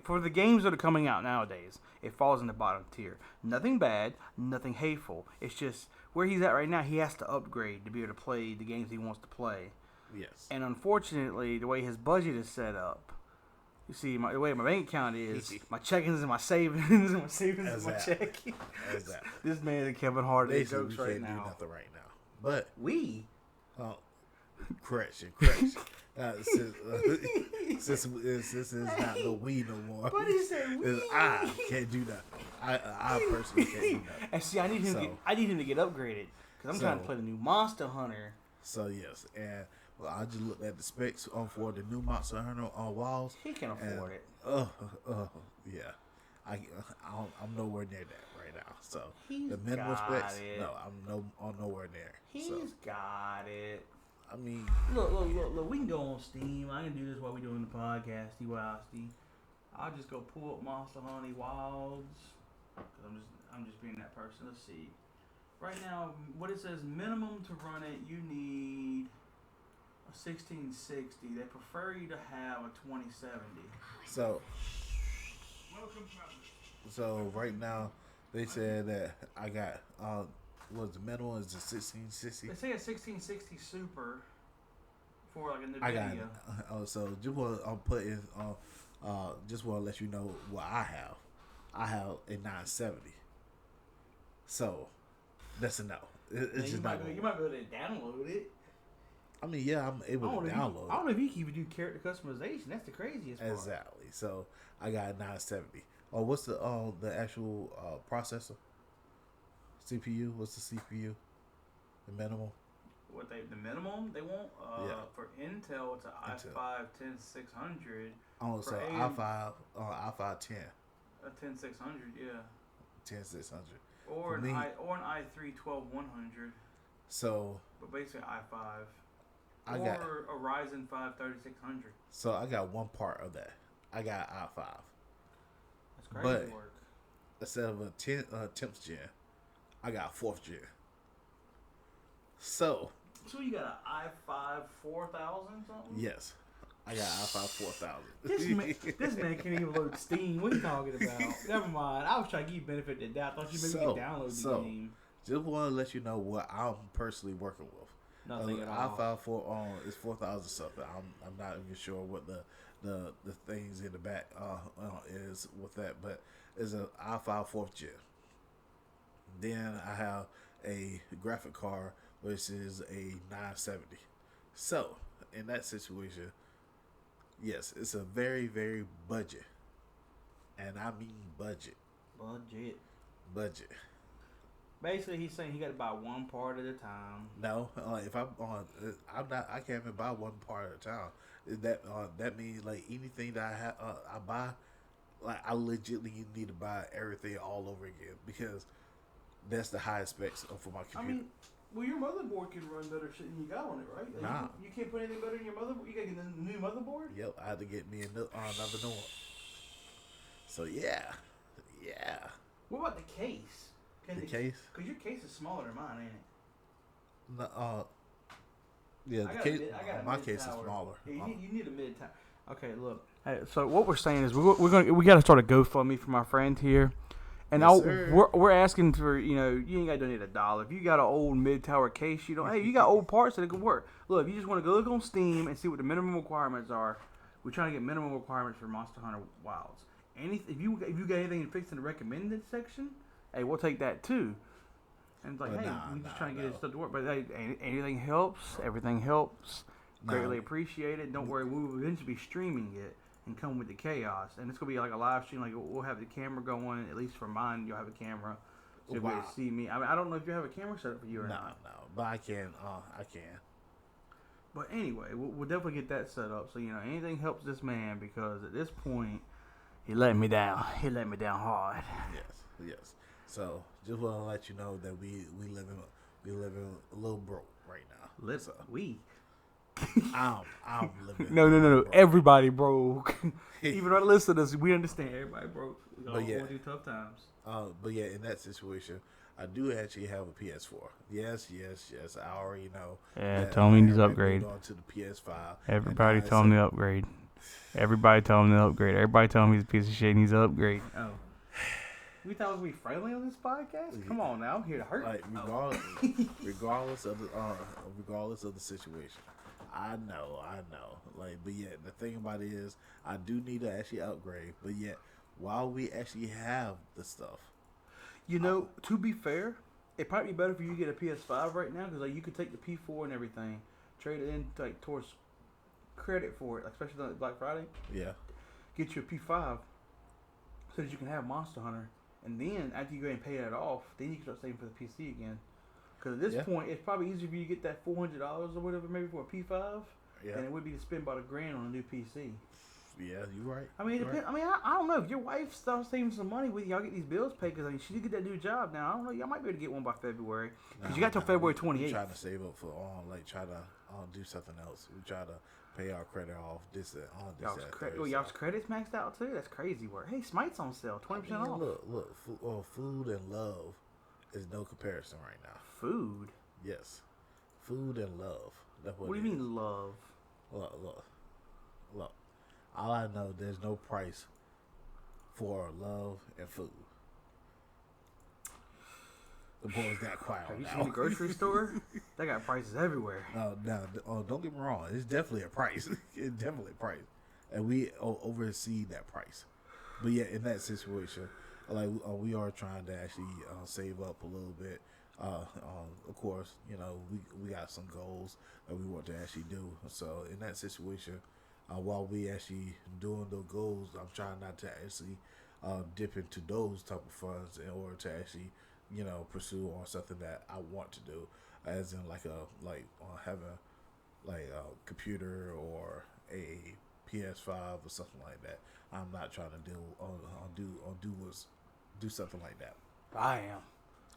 For the games that are coming out nowadays, it falls in the bottom tier. Nothing bad, nothing hateful. It's just where he's at right now. He has to upgrade to be able to play the games he wants to play. Yes. And unfortunately, the way his budget is set up, you see, the way my bank account is, my checkings and my savings, and my savings and my checking. Exactly. This man is Kevin Hart jokes right now. We can't do nothing right now. But correction. Since this is not the we no more. But he said we. I can't do nothing. I personally can't do that. And see, I need him to get upgraded because I'm trying to play the new Monster Hunter. So yes, and I just looked at the specs for the new Monster Hunter on walls. He can afford it. Yeah, I'm nowhere near that right now. So He's the minimum got specs, it. no, I'm nowhere near. He's got it. I mean, look. We can go on Steam. I can do this while we're doing the podcast. I'll just go pull up Monster Hunter Wilds. Cause I'm just being that person. Let's see. Right now, what it says minimum to run it, you need a 1660. They prefer you to have a 2070. So right now, they said that I got was the minimum is the 1660. They say a 1660 Super for like a new I got video. So just want to put in just want to let you know what I have. I have a 970. So that's a no. It's just not. You might be able to download it. I mean, yeah, I'm able to download. I don't know if you can even do character customization. That's the craziest part. Exactly. So I got a 970. Oh, what's the actual processor? CPU? What's the CPU? The minimum? The minimum they want? For Intel, it's an i5 10600. Oh, so i5 10. A 10600, yeah. 10600. Or an i3 12100. So. But basically i5. I got a Ryzen 5 3600. So I got one part of that. I got i5. That's crazy work. Instead of a 10th gen, I got 4th gen. So you got an i5 4000 something? Yes. I got i5 4000. This man can't even load Steam. What are you talking about? Never mind. I was trying to give you benefit of the doubt. I thought you maybe could download the game. Just want to let you know what I'm personally working with. Nothing at all. i5 4 is 4,000 something. I'm not even sure what the things in the back is with that, but it's an i5 4th gen. Then I have a graphic card which is a 970. So in that situation, yes, it's a very, very budget, and I mean budget. Basically, he's saying he got to buy one part at a time. No, if I'm not. I can't even buy one part at a time. That means like anything that I have, I buy, like I legitimately need to buy everything all over again because that's the highest specs for my computer. I mean, well, your motherboard can run better shit than you got on it, right? Like nah. You can't put anything better in your motherboard. You got to get a new motherboard. Yep, I had to get me another new one. So yeah. What about the case? The case? Because your case is smaller than mine, ain't it? Yeah, the case. My case is smaller. Yeah, you need a mid tower. Okay, look. Hey, so what we're saying is we got to start a GoFundMe for my friend here, and yes, we're asking for you ain't got to donate $1 if you got an old mid tower case. You got old parts that it can work. Look, if you just want to go look on Steam and see what the minimum requirements are, we're trying to get minimum requirements for Monster Hunter Wilds. If you got anything fixed in the recommended section, hey, we'll take that too. And it's like, we're just trying to get this stuff to work. But hey, anything helps. Everything helps. Greatly appreciated. Don't worry, we will eventually be streaming it and come with the chaos. And it's gonna be like a live stream. Like we'll have the camera going. At least for mine, you'll have a camera, so you'll be able to see me. I mean, I don't know if you have a camera set up for you or not. No, but I can. But anyway, we'll definitely get that set up. So anything helps this man because at this point, he let me down. He let me down hard. Yes. So just want to let you know that we living a little broke right now. I'm living. No. Everybody broke. Even our listeners, we understand. Everybody broke. We all going through tough times. But yeah, in that situation, I do actually have a PS4. Yes. I already know. Yeah, tell me he's upgrade. On to the PS5. Everybody tell him to upgrade. Everybody tell him to upgrade. Everybody tell him he's a piece of shit and he's an upgrade. Oh. We thought we would be friendly on this podcast? Come on now, I'm here to hurt. Like regardless of the situation. I know. Like, but yet the thing about it is, I do need to actually upgrade. But yet, while we actually have the stuff, to be fair, it might be better for you to get a PS5 right now because you could take the P4 and everything, trade it in towards credit for it, especially on Black Friday. Yeah. Get you a P5 so that you can have Monster Hunter And then after you go ahead and pay that off, then you can start saving for the PC again. Because at this point, it's probably easier for you to get that $400 or whatever, maybe for a P5, than it would be to spend about $1,000 on a new PC. Yeah, you're right. I mean, it depends. Right. I mean, I don't know if your wife starts saving some money with y'all get these bills paid. Because I mean, she did get that new job now. I don't know. Y'all might be able to get one by February. Because you got till February 28th. Trying to save up for try to do something else. We try to pay our credit off. Y'all's credit's maxed out too. That's crazy work. Hey, Smite's on sale, 20% off. Look. Food and love is no comparison right now. Food. Yes, food and love. That's what do you mean love? Look. All I know, there's no price for love and food. The boys got quiet. Have you seen the grocery store? They got prices everywhere. No, don't get me wrong. It's definitely a price. It's definitely a price, and we oversee that price. But yeah, in that situation, like we are trying to actually save up a little bit. Of course, we got some goals that we want to actually do. So in that situation, while we actually doing the goals, I'm trying not to actually dip into those type of funds in order to actually pursue on something that I want to do, as in having like a computer or a PS5 or something like that. I'm not trying to do something like that. I am.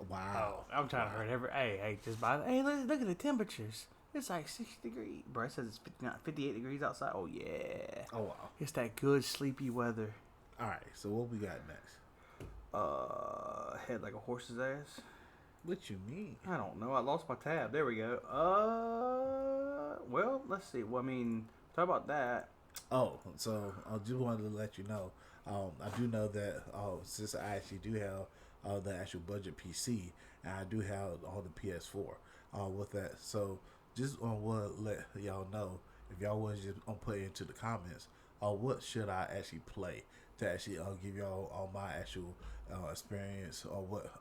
Wow. Oh, I'm trying to hurt Hey, just buy. Hey, look at the temperatures. It's like 60 degrees. Bro, it says it's 58 degrees outside. Oh yeah. Oh wow. It's that good sleepy weather. All right. So what we got next? Head like a horse's ass. What you mean? I don't know. I lost my tab. There we go. Well, let's see. Well, I mean, talk about that. Oh, so I just wanted to let you know. I do know that since I actually do have the actual budget PC, and I do have all the PS4 with that. So just want to let y'all know, if y'all want to just put it into the comments, what should I actually play to actually give y'all all my actual experience or what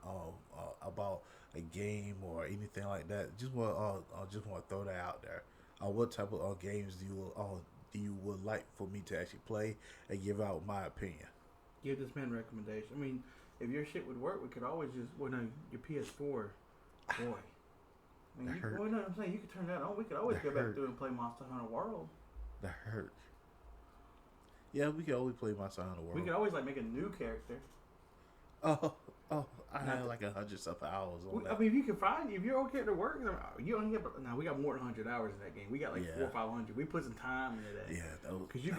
about a game or anything like that. Just want to throw that out there. What type of games do you would like for me to actually play and give out my opinion? Give this man recommendation. I mean, if your shit would work, we could always just your PS4, boy. I mean, I'm saying you could turn that on. We could always go back through and play Monster Hunter World. That hurt. Yeah, we could always play Monster Hunter World. We could always make a new character. Oh, I had like 100-something hours on that. I mean, if your old character works, you only get. Now we got more than 100 hours in that game. We got like 400 or 500. We put some time into that. Yeah, because you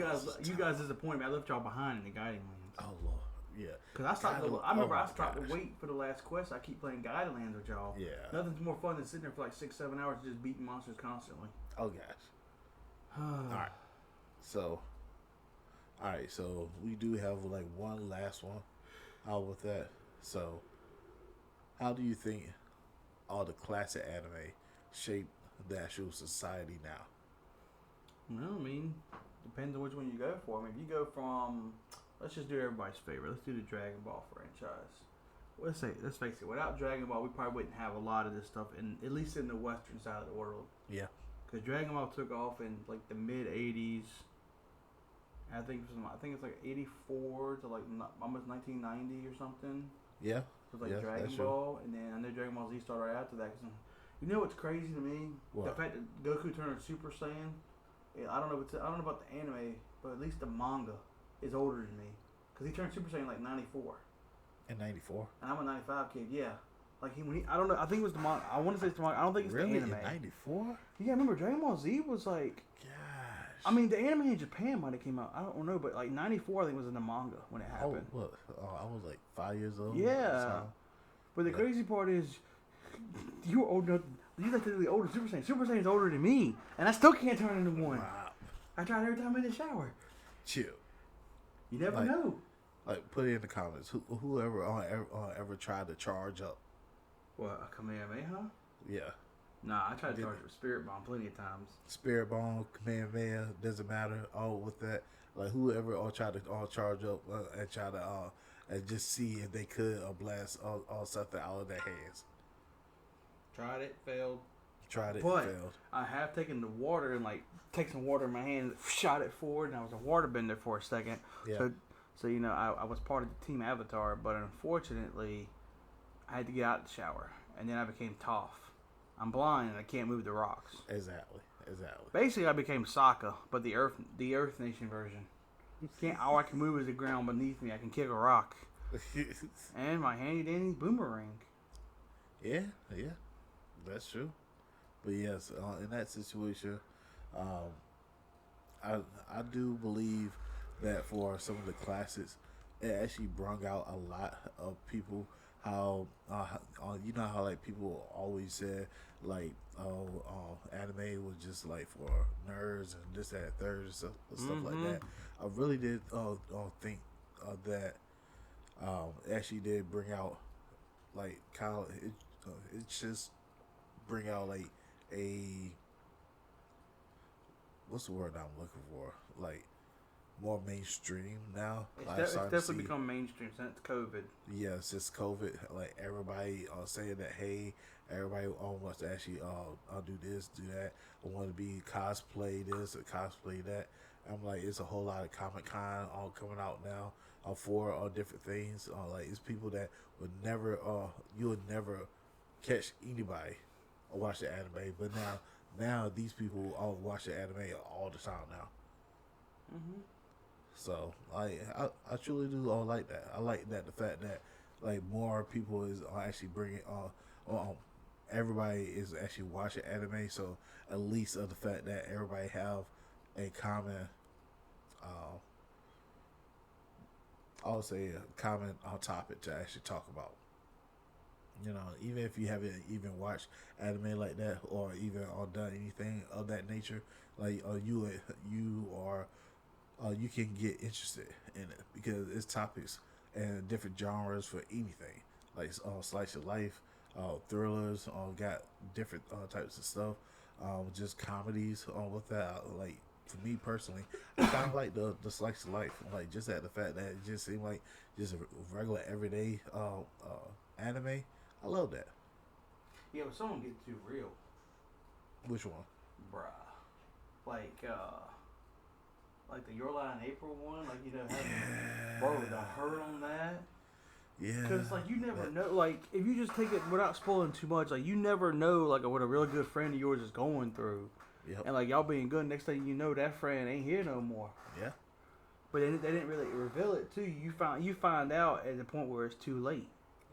guys disappointed me. I left y'all behind in the guiding lands. Oh Lord, yeah. Because I stopped to wait for the last quest. I keep playing guiding lands with y'all. Yeah. Nothing's more fun than sitting there for like 6-7 hours just beating monsters constantly. Oh gosh. All right, so we do have like one last one out with that. So, how do you think all the classic anime shape the actual society now? Well, I mean, depends on which one you go for. I mean, if you go from, let's just do everybody's favorite. Let's do the Dragon Ball franchise. Let's face it. Without Dragon Ball, we probably wouldn't have a lot of this stuff, at least in the Western side of the world. Yeah. Because Dragon Ball took off in like the mid '80s. I think it's like 84 to like almost 1990 or something. Yeah. It was like Dragon Ball, and then I know Dragon Ball Z started right after that. You know what's crazy to me? What? The fact that Goku turned Super Saiyan. I don't know about the anime, but at least the manga is older than me, because he turned Super Saiyan like '94. In '94. And I'm a '95 kid. Yeah. Like I don't know. I think it was the manga. I want to say it's the manga. I don't think it's the anime. In '94? Yeah, I remember Dragon Ball Z was like. I mean, the anime in Japan might have came out. I don't know, but like '94, I think was in the manga when it happened. Oh, what? I was like 5 years old. Yeah. But the crazy part is, you were old enough. You're technically older than Super Saiyan. Super Saiyan's older than me, and I still can't turn into one. Wow. I tried every time in the shower. Chill. You never know. Like, put it in the comments. Whoever ever tried to charge up? What, a Kamehameha? Yeah. Nah, I tried to charge up Spirit Bomb plenty of times. Spirit Bomb, Kamehameha, doesn't matter. All with that, like whoever tried to charge up and try to and just see if they could blast all something out of their hands. Tried it, failed. Failed. I have taken the water and take some water in my hand, shot it forward, and I was a waterbender for a second. Yeah. So, I was part of the team Avatar, but unfortunately, I had to get out of the shower. And then I became Toph. I'm blind and I can't move the rocks. Exactly. Basically, I became Sokka, but the Earth Nation version. All I can move is the ground beneath me. I can kick a rock. And my handy dandy boomerang. Yeah, that's true. But yes, in that situation, I do believe that for some of the classics, it actually brought out a lot of people. How you know how like people always said like anime was just like for nerds and this that third and stuff like that. I really did think that it actually did bring out like kind of it just bring out like a what's the word I'm looking for, like more mainstream now. It's definitely become mainstream since COVID. Yeah, since COVID, like everybody saying that, hey, everybody wants to actually do this, do that. I want to be cosplay this or cosplay that. I'm like, it's a whole lot of Comic Con all coming out now for different things. Like it's people that would never, you would never catch anybody or watch the anime, but now these people all watch the anime all the time now. Mm-hmm. So I truly do like that. I like that the fact that like more people is actually bringing everybody is actually watching anime. So at least of the fact that everybody have a common, I'll say a common topic to actually talk about. Even if you haven't even watched anime like that or even done anything of that nature, like you are. You can get interested in it because it's topics and different genres for anything, like slice of life, thrillers, got different types of stuff, just comedies with that. Like for me personally, I kind of like the slice of life, like just at the fact that it just seemed like just a regular everyday anime. I love that. Yeah, but someone get too real. Which one? Bruh. Like the Your Lie in April one, like bro, the hurt on that. Yeah. Because like you never know, like if you just take it without spoiling too much, like you never know like what a real good friend of yours is going through. Yep. And like y'all being good, next thing you know, that friend ain't here no more. Yeah. But they didn't really reveal it to you. You find out at the point where it's too late.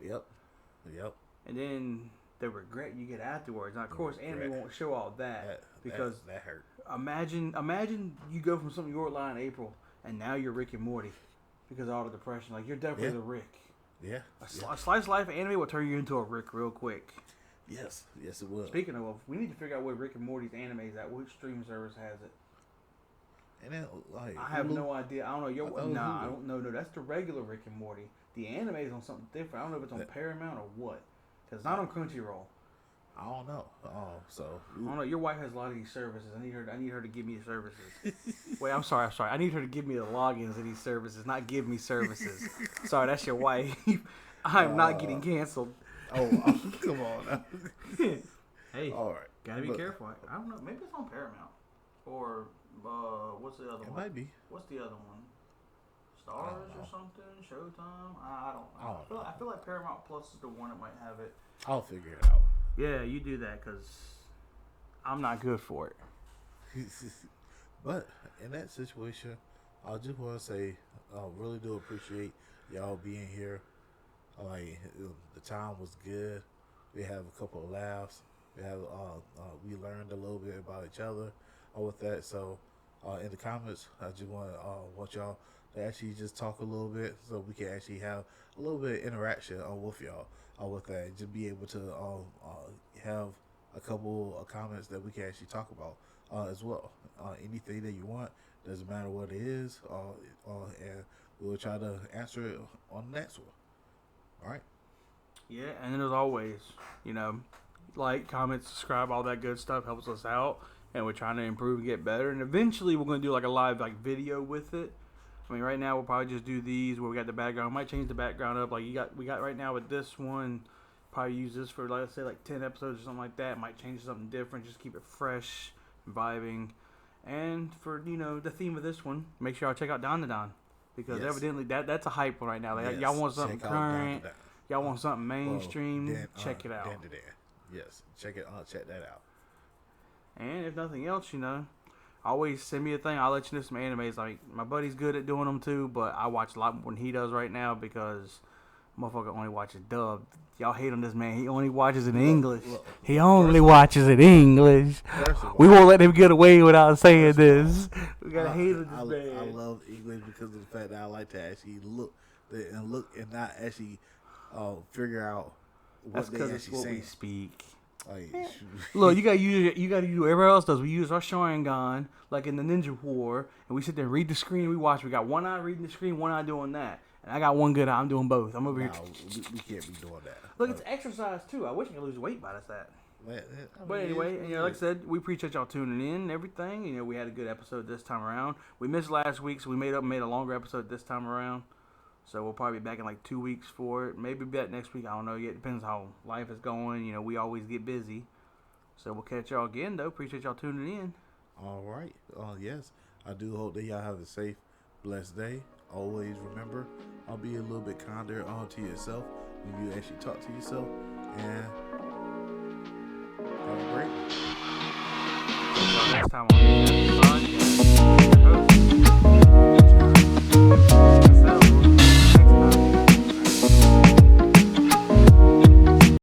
Yep. And then the regret you get afterwards. Now, of course, anime won't show all that because that hurt. Imagine you go from something Your Lie in April and now you're Rick and Morty because of all the depression. Like you're definitely the Rick. Yeah. A slice of life anime will turn you into a Rick real quick. Yes, it will. Speaking of, we need to figure out what Rick and Morty's anime is at. Which streaming service has it? And then, like, I have no idea. I don't know. I don't know. No, that's the regular Rick and Morty. The anime is on something different. I don't know if it's on Paramount or what. Because it's not on Crunchyroll. I don't know. So I don't know. Your wife has a lot of these services. I need her to give me the services. Wait, I'm sorry. I need her to give me the logins of these services, not give me services. Sorry, that's your wife. I'm not getting canceled. Come on now. Hey, all right. Gotta be careful. I don't know. Maybe it's on Paramount or what's the other one? It might be. What's the other one? Stars or something? Showtime? I don't know. I feel like Paramount Plus is the one that might have it. I'll figure it out. Yeah, you do that because I'm not good for it. But in that situation, I just want to say I really do appreciate y'all being here. Like the time was good. We have a couple of laughs. We learned a little bit about each other. With that, so in the comments, I just want y'all to actually just talk a little bit, so we can actually have a little bit of interaction with y'all. With that, just be able to have a couple of comments that we can actually talk about as well. Anything that you want, doesn't matter what it is, and we'll try to answer it on the next one. All right. Yeah, and then as always, like, comment, subscribe, all that good stuff helps us out, and we're trying to improve and get better. And eventually, we're going to do like a live video with it. I mean, right now we'll probably just do these where we got the background. We might change the background up. Like we got right now with this one. Probably use this for let's say like 10 episodes or something like that. Might change to something different. Just keep it fresh, vibing. And for the theme of this one, make sure y'all check out Don the Don. because evidently that's a hype one right now. Like, y'all want something current, y'all want something mainstream. Check it out. Yes, check it out. Check that out. And if nothing else, always send me a thing. I'll let you know some animes. Like, my buddy's good at doing them too, but I watch a lot more than he does right now because motherfucker only watches dubbed. Y'all hate on this man. He only watches in English. He only watches in English. We won't let him get away without saying this. We gotta hate on this man. I love English because of the fact that I like to actually look and not actually figure out what they actually saying. We speak. Like, look, you gotta do what everybody else does. We use our Sharingan, like in the Ninja War, and we sit there and read the screen. We watch. We got one eye reading the screen, one eye doing that. And I got one good eye. I'm doing both. I'm over here. We can't be doing that. Look, it's exercise too. I wish I could lose weight by that. But anyway, like I said, we appreciate y'all tuning in and everything. We had a good episode this time around. We missed last week, so we made a longer episode this time around. So we'll probably be back in like 2 weeks for it. Maybe back next week. I don't know yet. Depends how life is going. We always get busy. So we'll catch y'all again, though. Appreciate y'all tuning in. All right. Yes. I do hope that y'all have a safe, blessed day. Always remember, I'll be a little bit kinder to yourself when you actually talk to yourself. And have a great one. Next time on